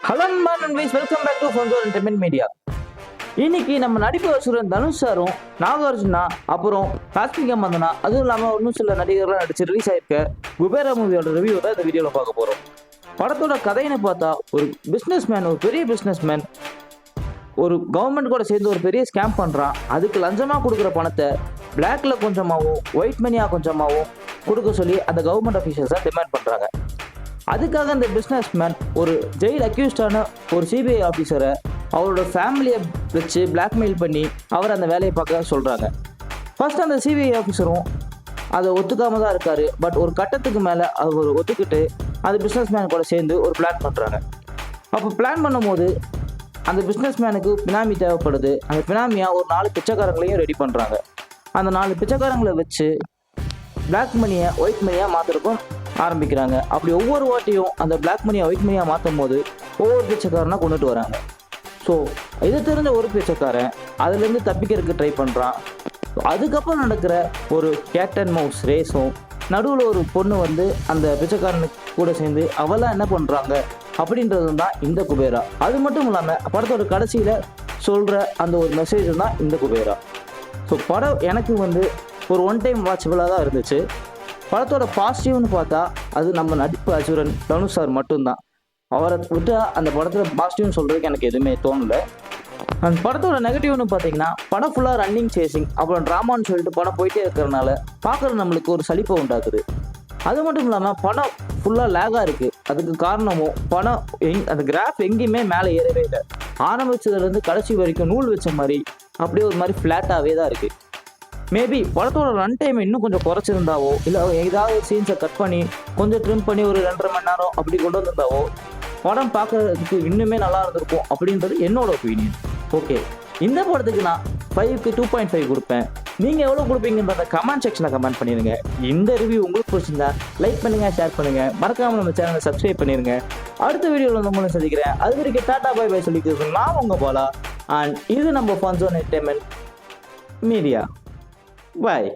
Hello and welcome back to Funso entertainment media. இன்னைக்கு நம்ம நடிப்பு அசுரன் தனுஷ் சாரும் நாகார்ஜுனா அப்புறம் கார்த்திகா மந்தனா அதுவும் இல்லாமல் இன்னும் சில நடிகர்கள்லாம் நடிச்சு ரிலீஸ் ஆயிருக்க குபேரா மூவியோட ரிவ்யூ தான் இந்த வீடியோவில் பார்க்க போகிறோம். படத்தோட கதைன்னு பார்த்தா ஒரு பிஸ்னஸ் மேன், ஒரு பெரிய பிஸ்னஸ் மேன் ஒரு கவர்மெண்ட் கூட சேர்ந்து ஒரு பெரிய ஸ்கேம் பண்ணுறான். அதுக்கு லஞ்சமாக கொடுக்குற பணத்தை பிளாக்ல கொஞ்சமாகவும் ஒயிட் மணியாக கொஞ்சமாகவும் கொடுக்க சொல்லி அந்த கவர்மெண்ட் அஃபீஷியல்ஸை டிமாண்ட் பண்ணுறாங்க. அதுக்காக அந்த பிஸ்னஸ் மேன் ஒரு ஜெயில் அக்யூஸ்டான ஒரு சிபிஐ ஆஃபீஸரை அவரோட ஃபேமிலியை வச்சு பிளாக்மெயில் பண்ணி அவர் அந்த வேலையை பார்க்க சொல்கிறாங்க. ஃபர்ஸ்ட் அந்த சிபிஐ ஆஃபீஸரும் அதை ஒத்துக்காம தான் இருக்கார். பட் ஒரு கட்டத்துக்கு மேலே அவர் ஒத்துக்கிட்டு அந்த பிஸ்னஸ் மேன் கூட சேர்ந்து ஒரு பிளான் பண்ணுறாங்க. அப்போ பிளான் பண்ணும்போது அந்த பிஸ்னஸ் மேனுக்கு பினாமி தேவைப்படுது. அந்த பினாமியாக ஒரு 4 பிச்சைக்காரங்களையும் ரெடி பண்ணுறாங்க. அந்த 4 பிச்சைக்காரங்களை வச்சு பிளாக் மணியை ஒயிட் மணியாக மாற்றுறக்கும் ஆரம்பிக்கிறாங்க. அப்படி ஒவ்வொரு வாட்டியும் அந்த பிளாக் மணியை ஒயிட் மணியாக மாற்றும் போது ஒவ்வொரு பிச்சைக்காரனாக கொண்டுட்டு வராங்க. ஸோ இதை தெரிஞ்ச ஒரு பிச்சைக்காரன் அதுலேருந்து தப்பிக்கிறதுக்கு ட்ரை பண்ணுறான். அதுக்கப்புறம் நடக்கிற ஒரு கேட் அண்ட் மவுஸ் ரேஸும் நடுவில் ஒரு பொண்ணு வந்து அந்த பிச்சைக்காரனுக்கு கூட சேர்ந்து அவளாம் என்ன பண்ணுறாங்க அப்படின்றது தான் இந்த குபேரா. அது மட்டும் இல்லாமல் படத்தோட கடைசியில் சொல்கிற அந்த ஒரு மெசேஜ் தான் இந்த குபேரா. ஸோ படம் எனக்கு வந்து ஒரு ஒன் டைம் வாட்சபிளாக தான் இருந்துச்சு. படத்தோட பாசிட்டிவ்னு பார்த்தா அது நம்ம நடிப்பு அசுரன் தனுஷ் சார் மட்டும்தான். அவரை விட்டு அந்த படத்தில் பாசிட்டிவ்னு சொல்கிறதுக்கு எனக்கு எதுவுமே தோணலை. அந்த படத்தோட நெகட்டிவ்னு பார்த்தீங்கன்னா படம் ஃபுல்லாக ரன்னிங் சேசிங் அப்புறம் ட்ராமான்னு சொல்லிட்டு படம் போயிட்டே இருக்கிறனால பார்க்குறது நம்மளுக்கு ஒரு சலிப்பை உண்டாக்குது. அது மட்டும் இல்லாமல் படம் ஃபுல்லாக லேகாக இருக்குது. அதுக்கு காரணமும் படம் அந்த கிராஃப் எங்கேயுமே மேலே ஏறவே இல்லை. ஆரம்பித்ததுலேருந்து கடைசி வரைக்கும் நூல் வச்ச மாதிரி அப்படியே ஒரு மாதிரி ஃப்ளாட்டாகவே தான் இருக்குது. மேபி படத்தோட ரன் டைம் இன்னும் கொஞ்சம் குறைச்சிருந்தாவோ இல்லை ஏதாவது சீன்ஸை கட் பண்ணி கொஞ்சம் ட்ரிம் பண்ணி ஒரு 2.5 மணி நேரம் அப்படி கொண்டு வந்திருந்தாவோ படம் பார்க்கறதுக்கு இன்னுமே நல்லா இருந்திருக்கும் அப்படின்றது என்னோட ஒப்பீனியன். ஓகே, இந்த படத்துக்கு நான் 5க்கு 2.5 கொடுப்பேன். நீங்கள் எவ்வளோ கொடுப்பீங்கன்றத கமெண்ட் செக்ஷனில் கமெண்ட் பண்ணிடுங்க. இந்த ரிவ்யூ உங்களுக்கு பிடிச்சிருந்தா லைக் பண்ணுங்கள், ஷேர் பண்ணுங்கள், மறக்காமல் நம்ம சேனலை சப்ஸ்கிரைப் பண்ணிடுங்க. அடுத்த வீடியோவில் வந்து உங்களை சந்திக்கிறேன். அது வரைக்கும் டாடா பை பை சொல்லிக்கிறது நான் உங்கள் பாலா. அண்ட் இது நம்ம ஃபன்சோ என்டர்டைன்மெண்ட் மீடியா. Bye.